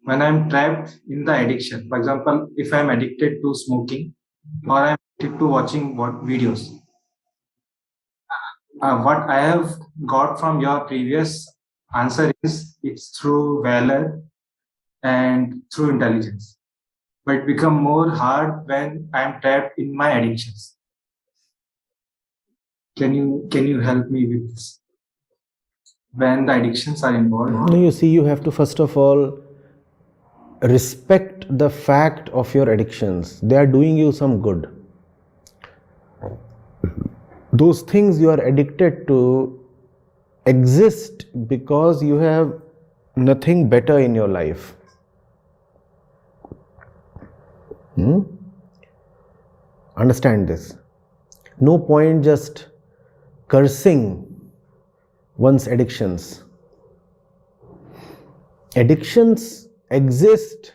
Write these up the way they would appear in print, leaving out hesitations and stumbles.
when I'm trapped in the addiction. For example, if I'm addicted to smoking or I'm addicted to watching videos, what I have got from your previous answer is it's through valor and through intelligence. But it become more hard when I'm trapped in my addictions. Can you help me with this? When the addictions are involved? No, you see, you have to first of all respect the fact of your addictions. They are doing you some good. Those things you are addicted to exist because you have nothing better in your life. Understand this. No point just cursing one's addictions. Addictions exist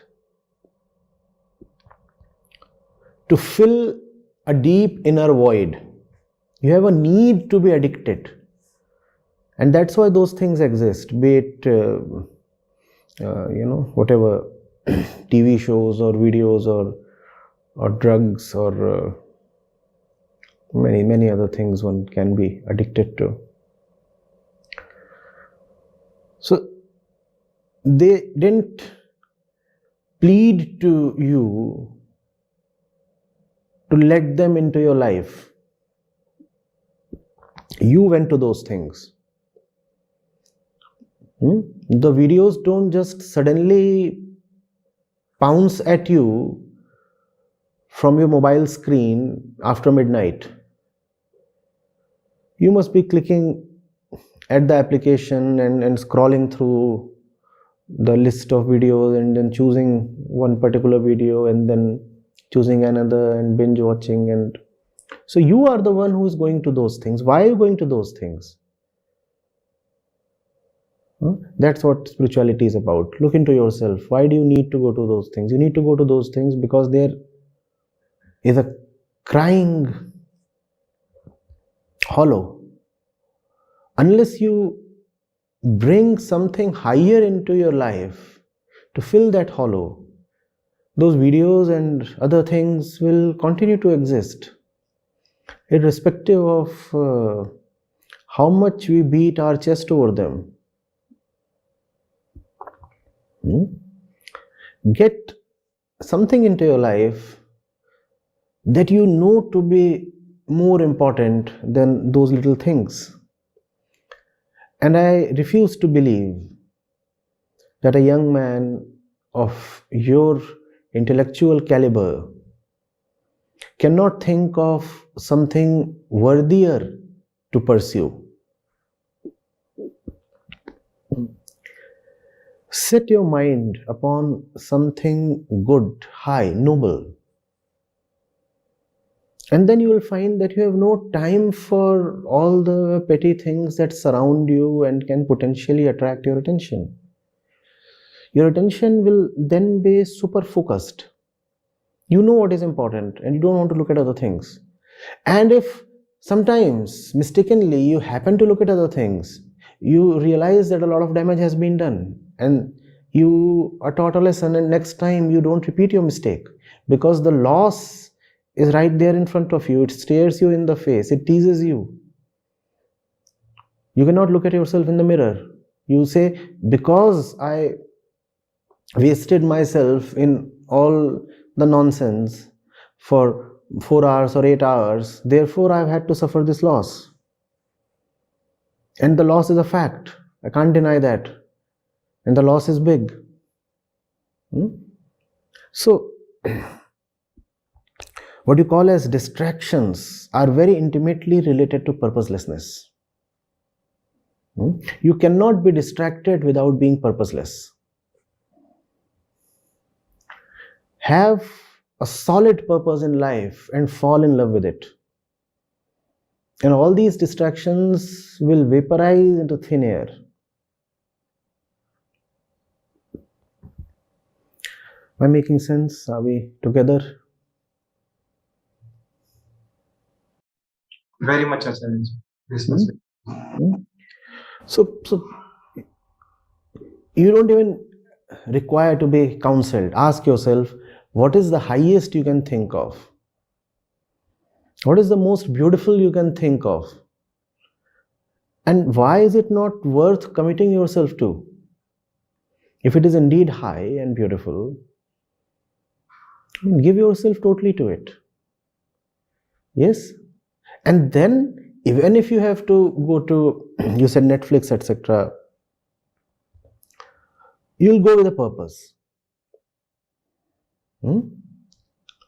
to fill a deep inner void. You have a need to be addicted, and that's why those things exist, be it whatever TV shows or videos or drugs or many other things one can be addicted to. So they didn't plead to you to let them into your life. You went to those things. The videos don't just suddenly pounce at you from your mobile screen after midnight. You must be clicking at the application and scrolling through the list of videos and then choosing one particular video and then choosing another and binge watching. And so you are the one who is going to those things. Why are you going to those things? That's what spirituality is about. Look into yourself. Why do you need to go to those things? You need to go to those things because there is a crying hollow. Unless you bring something higher into your life to fill that hollow, those videos and other things will continue to exist, irrespective of how much we beat our chest over them. Get something into your life that you know to be more important than those little things. And I refuse to believe that a young man of your intellectual caliber cannot think of something worthier to pursue. Set your mind upon something good, high, noble. And then you will find that you have no time for all the petty things that surround you and can potentially attract your attention. Your attention will then be super focused. You know what is important and you don't want to look at other things. And if sometimes mistakenly you happen to look at other things, you realize that a lot of damage has been done and you are taught a lesson, and next time you don't repeat your mistake because the loss is right there in front of you. It stares you in the face. It teases you. You cannot look at yourself in the mirror. You say, because I wasted myself in all the nonsense for 4 hours or 8 hours, therefore I've had to suffer this loss. And the loss is a fact. I can't deny that. And the loss is big. So, what you call as distractions are very intimately related to purposelessness. You cannot be distracted without being purposeless. Have a solid purpose in life and fall in love with it. And all these distractions will vaporize into thin air. Am I making sense? Are we together? Very much a challenge. This must be. So you don't even require to be counseled. Ask yourself, what is the highest you can think of? What is the most beautiful you can think of? And why is it not worth committing yourself to? If it is indeed high and beautiful, give yourself totally to it. Yes? And then, even if you have to go to, you said Netflix, etc., you'll go with a purpose.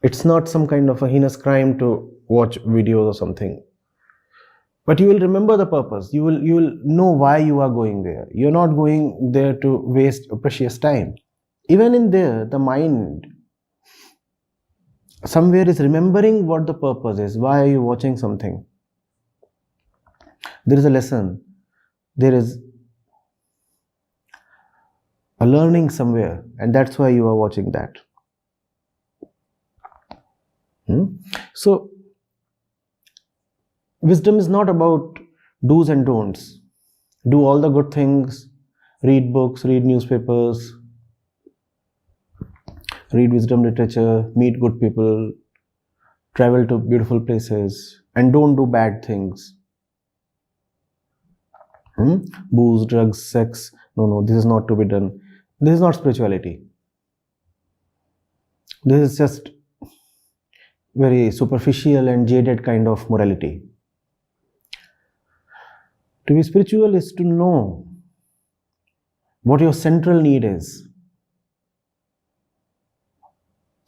It's not some kind of a heinous crime to watch videos or something. But you will remember the purpose. You will know why you are going there. You're not going there to waste precious time. Even in there, the mind somewhere is remembering what the purpose is. Why are you watching something? There is a lesson. There is a learning somewhere, and that's why you are watching that. So, wisdom is not about do's and don'ts. Do all the good things, read books, read newspapers, read wisdom literature, meet good people, travel to beautiful places, and don't do bad things. Booze, drugs, sex. No, this is not to be done. This is not spirituality. This is just very superficial and jaded kind of morality. To be spiritual is to know what your central need is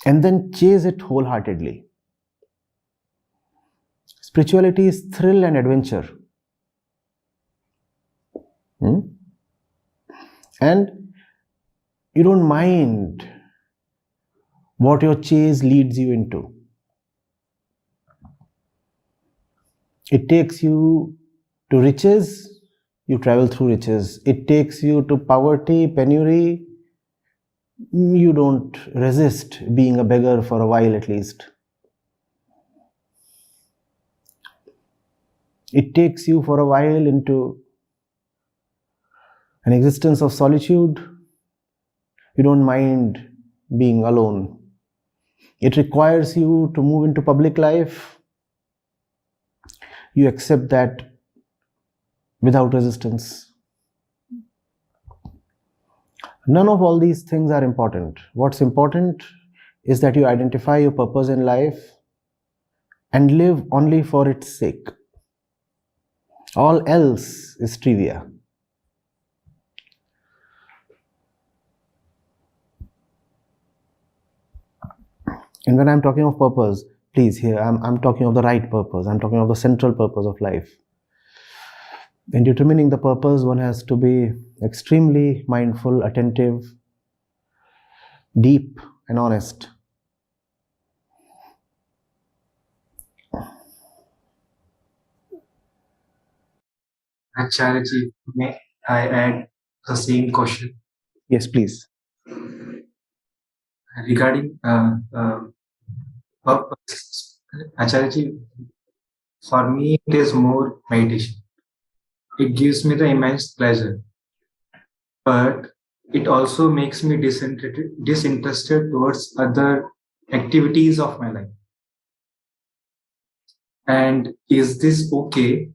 and then chase it wholeheartedly. Spirituality is thrill and adventure. And you don't mind what your chase leads you into. It takes you to riches, you travel through riches. It takes you to poverty, penury, you don't resist being a beggar for a while at least. It takes you for a while into an existence of solitude. You don't mind being alone. It requires you to move into public life. You accept that without resistance. None of all these things are important. What's important is that you identify your purpose in life and live only for its sake. All else is trivia. And when I'm talking of purpose, please hear, I'm talking of the right purpose. I'm talking of the central purpose of life. In determining the purpose, one has to be extremely mindful, attentive, deep, and honest. Acharya, may I add the same question? Yes, please. Regarding purpose, Acharya, for me it is more meditation. It gives me the immense pleasure, but it also makes me disinterested towards other activities of my life. And is this okay?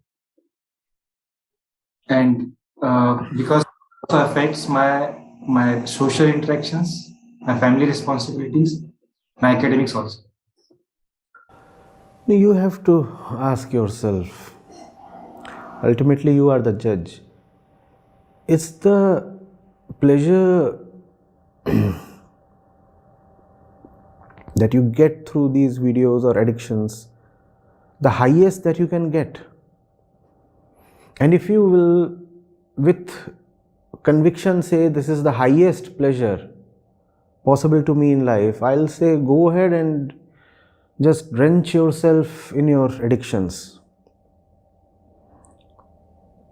And because it also affects my social interactions, my family responsibilities, my academics also. You have to ask yourself. Ultimately, you are the judge. It's the pleasure that you get through these videos or addictions, the highest that you can get. And if you will, with conviction, say this is the highest pleasure possible to me in life, I'll say go ahead and just drench yourself in your addictions.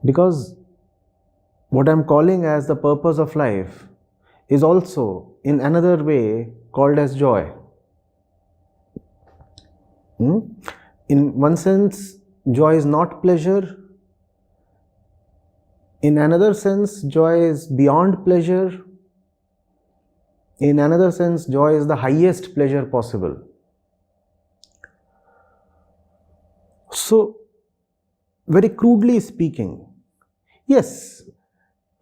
Because what I'm calling as the purpose of life is also in another way called as joy. In one sense, joy is not pleasure. In another sense, joy is beyond pleasure. In another sense, joy is the highest pleasure possible. So, very crudely speaking, yes,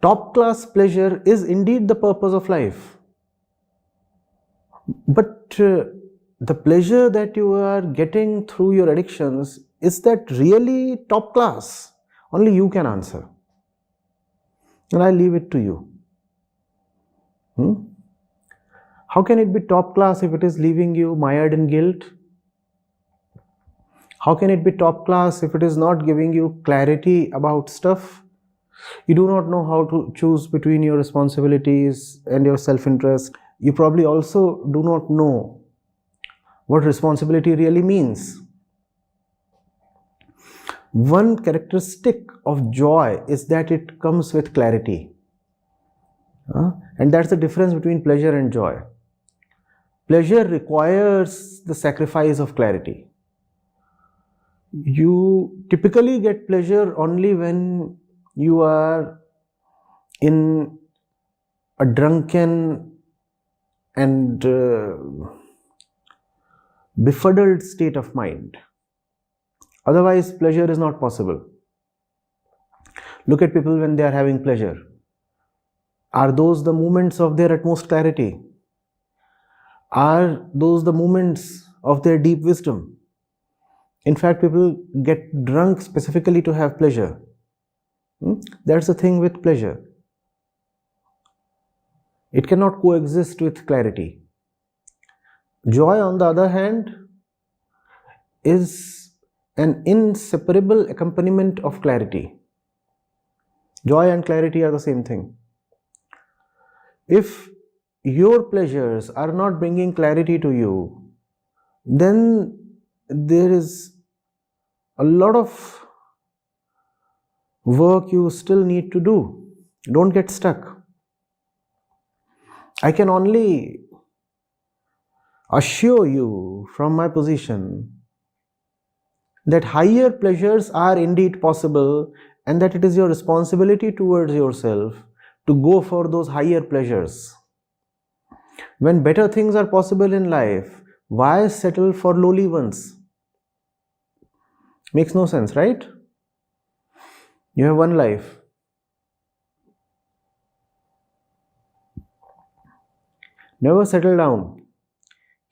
top class pleasure is indeed the purpose of life. But the pleasure that you are getting through your addictions, is that really top class? Only you can answer. And I leave it to you. How can it be top class if it is leaving you mired in guilt? How can it be top class if it is not giving you clarity about stuff? You do not know how to choose between your responsibilities and your self-interest. You probably also do not know what responsibility really means. One characteristic of joy is that it comes with clarity. And that's the difference between pleasure and joy. Pleasure requires the sacrifice of clarity. You typically get pleasure only when you are in a drunken and befuddled state of mind. Otherwise, pleasure is not possible. Look at people when they are having pleasure. Are those the moments of their utmost clarity? Are those the moments of their deep wisdom? In fact, people get drunk specifically to have pleasure. That's the thing with pleasure. It cannot coexist with clarity. Joy, on the other hand, is an inseparable accompaniment of clarity. Joy and clarity are the same thing. If your pleasures are not bringing clarity to you, then there is a lot of work you still need to do. Don't get stuck. I can only assure you from my position that higher pleasures are indeed possible, and that it is your responsibility towards yourself to go for those higher pleasures. When better things are possible in life, why settle for lowly ones? Makes no sense, right? You have one life. Never settle down.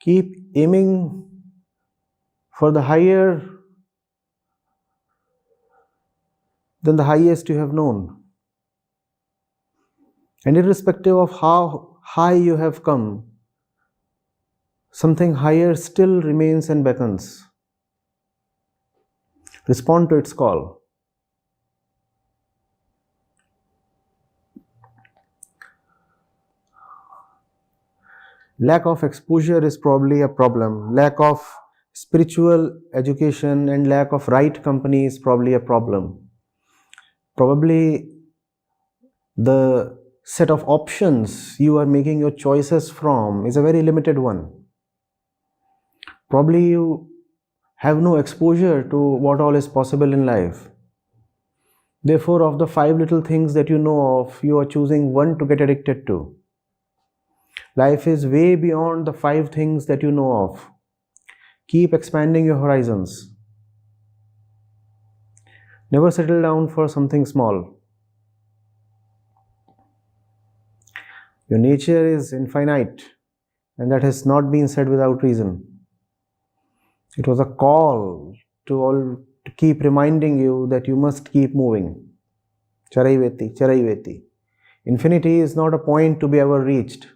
Keep aiming for the higher than the highest you have known. And irrespective of how high you have come, something higher still remains and beckons. Respond to its call. Lack of exposure is probably a problem. Lack of spiritual education and lack of right company is probably a problem. Probably the set of options you are making your choices from is a very limited one. Probably you have no exposure to what all is possible in life. Therefore, of the 5 little things that you know of, you are choosing one to get addicted to. Life is way beyond the 5 things that you know of. Keep expanding your horizons. Never settle down for something small. Your nature is infinite, and that has not been said without reason. It was a call to keep reminding you that you must keep moving. Charaiveti, charaiveti. Infinity is not a point to be ever reached.